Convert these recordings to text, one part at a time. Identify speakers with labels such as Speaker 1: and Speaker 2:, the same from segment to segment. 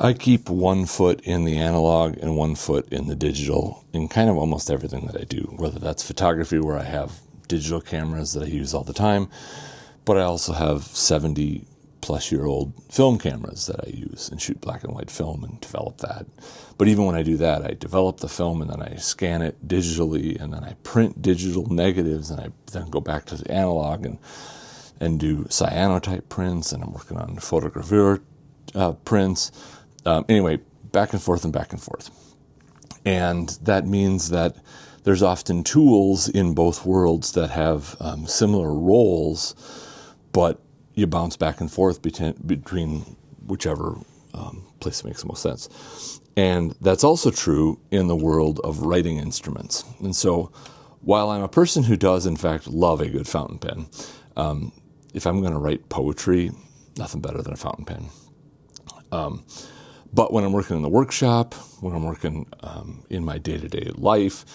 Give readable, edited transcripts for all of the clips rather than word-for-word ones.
Speaker 1: I keep 1 foot in the analog and 1 foot in the digital in kind of almost everything that I do, whether that's photography where I have digital cameras that I use all the time, but I also have 70-plus-year-old film cameras that I use and shoot black and white film and develop that. But even when I do that, I develop the film and then I scan it digitally and then I print digital negatives and I then go back to the analog and do cyanotype prints, and I'm working on photogravure prints. Anyway, back and forth and back and forth. And that means that there's often tools in both worlds that have similar roles, but you bounce back and forth between whichever place makes the most sense. And that's also true in the world of writing instruments. And so while I'm a person who does, in fact, love a good fountain pen, if I'm going to write poetry, nothing better than a fountain pen. But when I'm working in the workshop, when I'm working in my day-to-day life,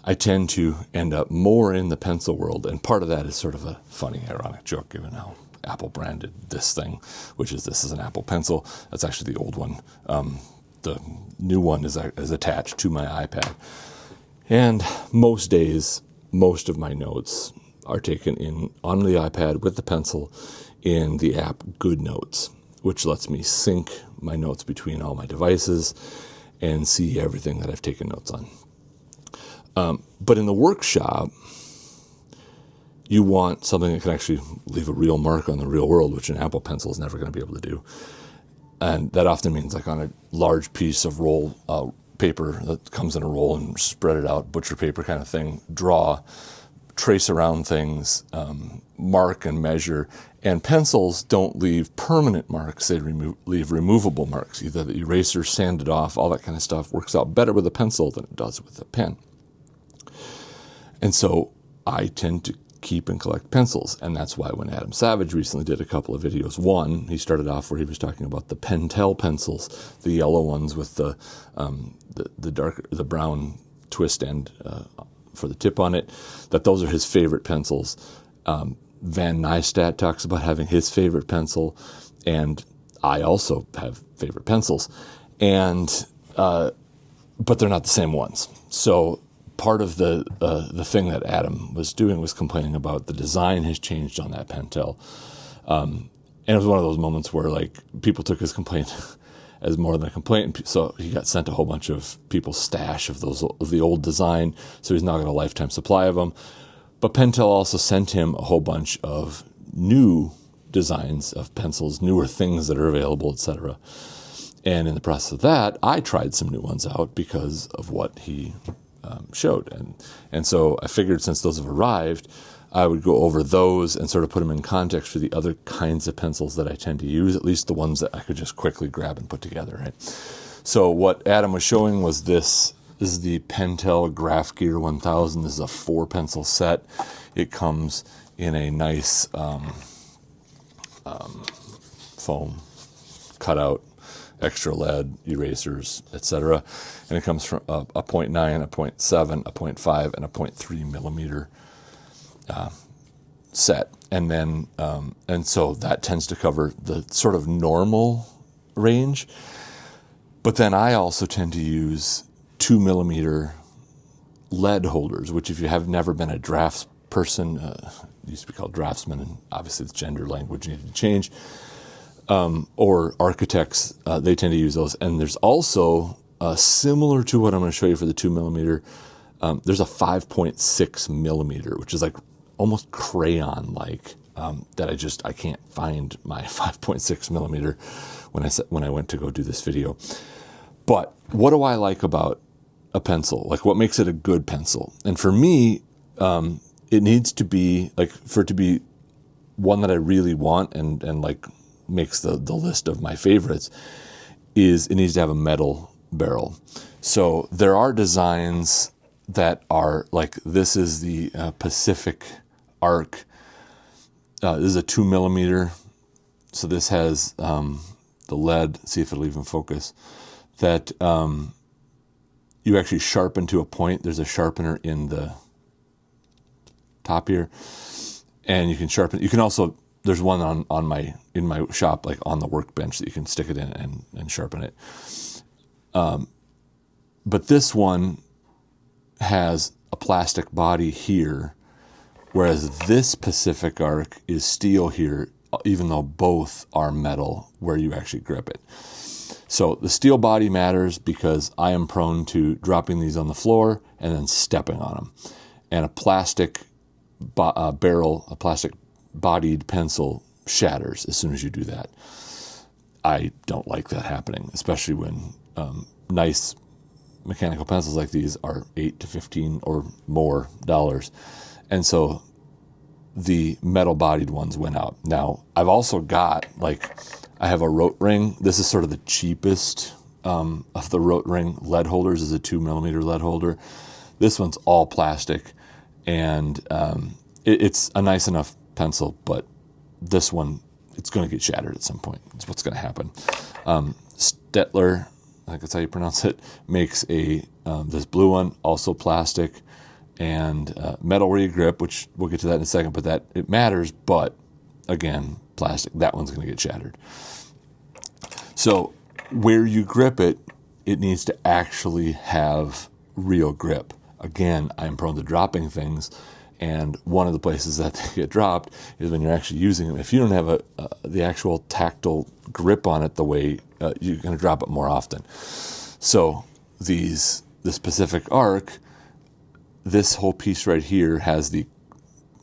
Speaker 1: I tend to end up more in the pencil world. And part of that is sort of a funny, ironic joke, given how Apple branded this thing, which is this is an Apple Pencil. That's actually the old one. The new one is attached to my iPad. And most days, most of my notes are taken on the iPad with the pencil in the app GoodNotes, which lets me sync my notes between all my devices and see everything that I've taken notes on. But in the workshop, you want something that can actually leave a real mark on the real world, which an Apple Pencil is never going to be able to do. And that often means like on a large piece of roll paper that comes in a roll and spread it out, butcher paper kind of thing, draw, trace around things, mark and measure. And pencils don't leave permanent marks, they leave removable marks. Either the eraser, sanded off, all that kind of stuff works out better with a pencil than it does with a pen. And so I tend to keep and collect pencils. And that's why when Adam Savage recently did a couple of videos, one, he started off where he was talking about the Pentel pencils, the yellow ones with the brown twist end for the tip on it, that those are his favorite pencils. Van Neistat talks about having his favorite pencil, and I also have favorite pencils, and but they're not the same ones. So part of the thing that Adam was doing was complaining about the design has changed on that Pentel, and it was one of those moments where like people took his complaint as more than a complaint, so he got sent a whole bunch of people's stash of the old design, so he's now got a lifetime supply of them. But Pentel also sent him a whole bunch of new designs of pencils, newer things that are available, etc. And in the process of that, I tried some new ones out because of what he showed. And so I figured since those have arrived, I would go over those and sort of put them in context for the other kinds of pencils that I tend to use, at least the ones that I could just quickly grab and put together. Right? So what Adam was showing was this. This is the Pentel Graph Gear 1000. This is a 4-pencil set. It comes in a nice foam cutout, extra lead, erasers, etc. And it comes from a 0.9, a 0.7, a 0.5, and a 0.3 millimeter set. And then, and so that tends to cover the sort of normal range. But then I also tend to use 2 millimeter lead holders, which if you have never been a drafts person, used to be called draftsman, and obviously it's gender language needed to change, or architects, they tend to use those. And there's also, similar to what I'm going to show you for the 2 millimeter, there's a 5.6 millimeter, which is like almost crayon-like, that I can't find my 5.6 millimeter when I went to go do this video. But what do I like about a pencil? Like, what makes it a good pencil? And for me, it needs to be, like, for it to be one that I really want and like makes the list of my favorites, is it needs to have a metal barrel. So there are designs that are like, this is the Pacific Arc. This is a 2 millimeter. So this has the lead, see if it'll even focus, that you actually sharpen to a point. There's a sharpener in the top here, and you can sharpen. You can also there's one in my shop, like on the workbench, that you can stick it in and sharpen it. But this one has a plastic body here, whereas this Pacific Arc is steel here, even though both are metal where you actually grip it. So the steel body matters because I am prone to dropping these on the floor and then stepping on them. And a plastic barrel, a plastic bodied pencil shatters as soon as you do that. I don't like that happening, especially when nice mechanical pencils like these are $8 to $15 or more dollars. And so the metal bodied ones went out. Now I've also got, like, I have a rote ring. This is sort of the cheapest of the rote ring lead holders, is a 2mm lead holder. This one's all plastic, and it's a nice enough pencil, but this one, it's going to get shattered at some point. That's what's going to happen. Stettler, I think that's how you pronounce it, makes this blue one, also plastic, and metal re-grip, which we'll get to that in a second, but that it matters, but again, plastic, that one's going to get shattered. So where you grip it, it needs to actually have real grip. Again, I'm prone to dropping things, and one of the places that they get dropped is when you're actually using them. If you don't have the actual tactile grip on it the way, you're going to drop it more often. So this Pacific Arc, this whole piece right here has the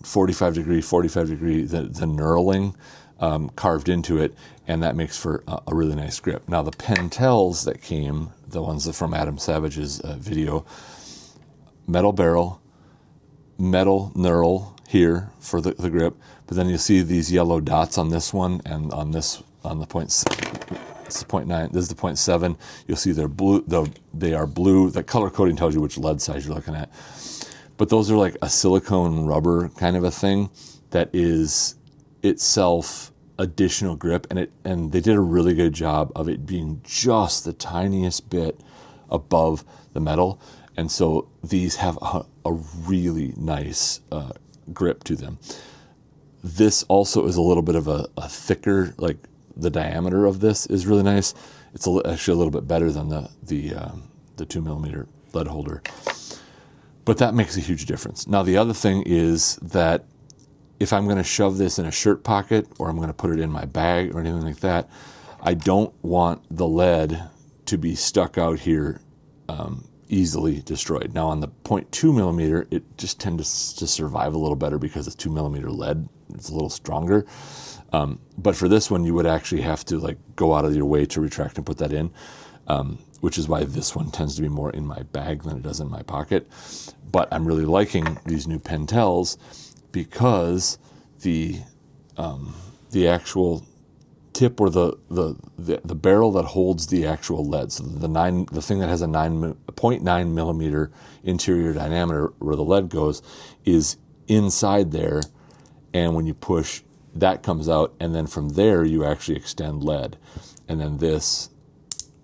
Speaker 1: 45 degree, the knurling carved into it, and that makes for a really nice grip. Now the Pentels that came, the ones that from Adam Savage's video, metal barrel, metal knurl here for the grip, but then you'll see these yellow dots on this one, and on the it's the 0.9, this is the 0.7. You'll see they're blue, they are blue. The color coding tells you which lead size you're looking at. But those are like a silicone rubber kind of a thing that is itself additional grip, and they did a really good job of it being just the tiniest bit above the metal, and so these have a really nice grip to them. This also is a little bit of a thicker, like the diameter of this is really nice. It's actually a little bit better than the 2mm lead holder. But that makes a huge difference. Now, the other thing is that if I'm going to shove this in a shirt pocket, or I'm going to put it in my bag or anything like that, I don't want the lead to be stuck out here easily destroyed. Now, on the 0.2mm, it just tends to survive a little better because it's 2mm lead. It's a little stronger. But for this one, you would actually have to like go out of your way to retract and put that in. Which is why this one tends to be more in my bag than it does in my pocket. But I'm really liking these new Pentels because the actual tip, or the barrel that holds the actual lead, so the thing that has a 0.9mm interior diameter where the lead goes, is inside there, and when you push, that comes out, and then from there you actually extend lead, and then this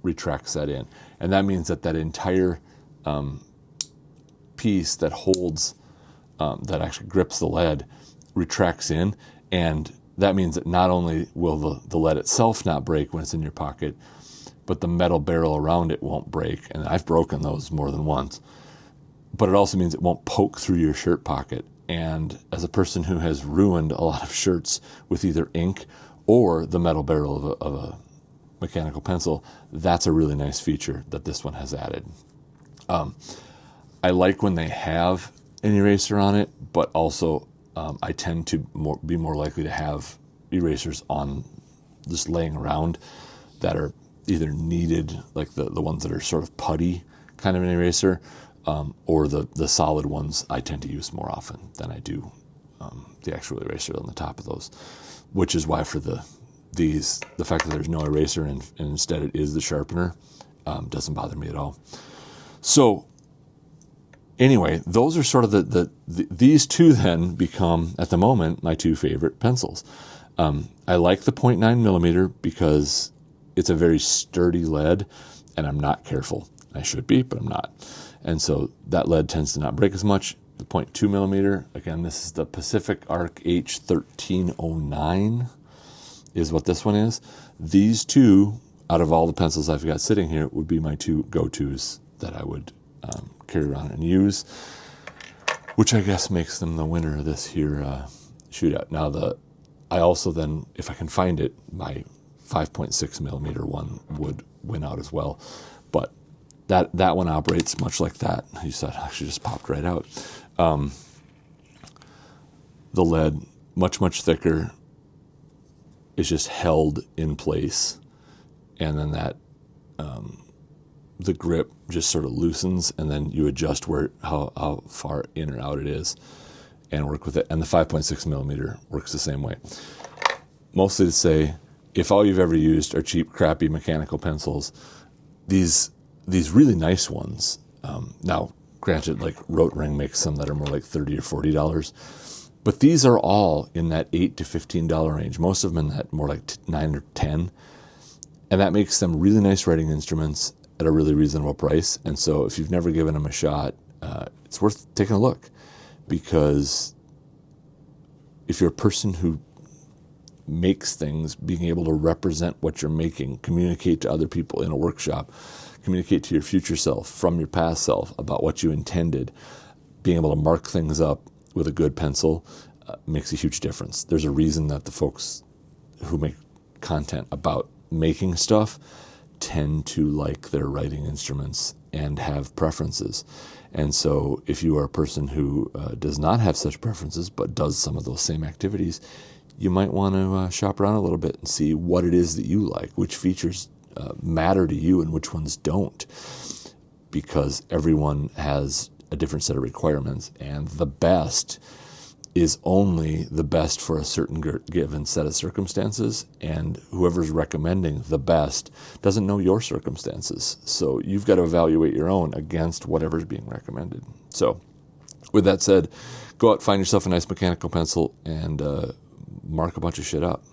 Speaker 1: retracts that in, and that means that entire piece that holds, that actually grips the lead, retracts in, and that means that not only will the lead itself not break when it's in your pocket, but the metal barrel around it won't break, and I've broken those more than once. But it also means it won't poke through your shirt pocket, and as a person who has ruined a lot of shirts with either ink or the metal barrel of a mechanical pencil, that's a really nice feature that this one has added. I like when they have an eraser on it, but also I tend to be more likely to have erasers on just laying around that are either needed, like the ones that are sort of putty kind of an eraser, or the solid ones I tend to use more often than I do the actual eraser on the top of those, which is why for the fact that there's no eraser and instead it is the sharpener doesn't bother me at all. So anyway, those are sort of these two then become, at the moment, my two favorite pencils. I like the 0.9mm because it's a very sturdy lead, and I'm not careful. I should be, but I'm not. And so that lead tends to not break as much. the 0.2 millimeter. Again, this is the Pacific Arc H1309 is what this one is. These two, out of all the pencils I've got sitting here, would be my two go-tos that I would carry around and use, which I guess makes them the winner of this here shootout. Now, I also then, if I can find it, my 5.6 millimeter one would win out as well. But that one operates much like that. You said actually just popped right out. The lead, much thicker, is just held in place, and then that the grip just sort of loosens, and then you adjust how far in or out it is and work with it. And the 5.6 millimeter works the same way. Mostly to say, if all you've ever used are cheap, crappy mechanical pencils, these really nice ones, now granted, like Rotring makes some that are more like $30 or $40, but these are all in that $8 to $15 range. Most of them in that more like $9 or $10, and that makes them really nice writing instruments at a really reasonable price. And so if you've never given them a shot, it's worth taking a look, because if you're a person who makes things, being able to represent what you're making, communicate to other people in a workshop, communicate to your future self from your past self about what you intended, being able to mark things up with a good pencil makes a huge difference. There's a reason that the folks who make content about making stuff tend to like their writing instruments and have preferences. And so if you are a person who does not have such preferences but does some of those same activities, you might want to shop around a little bit and see what it is that you like, which features matter to you and which ones don't, because everyone has a different set of requirements, and the best is only the best for a certain given set of circumstances, and whoever's recommending the best doesn't know your circumstances. So you've got to evaluate your own against whatever's being recommended. So with that said, go out, find yourself a nice mechanical pencil, and mark a bunch of shit up.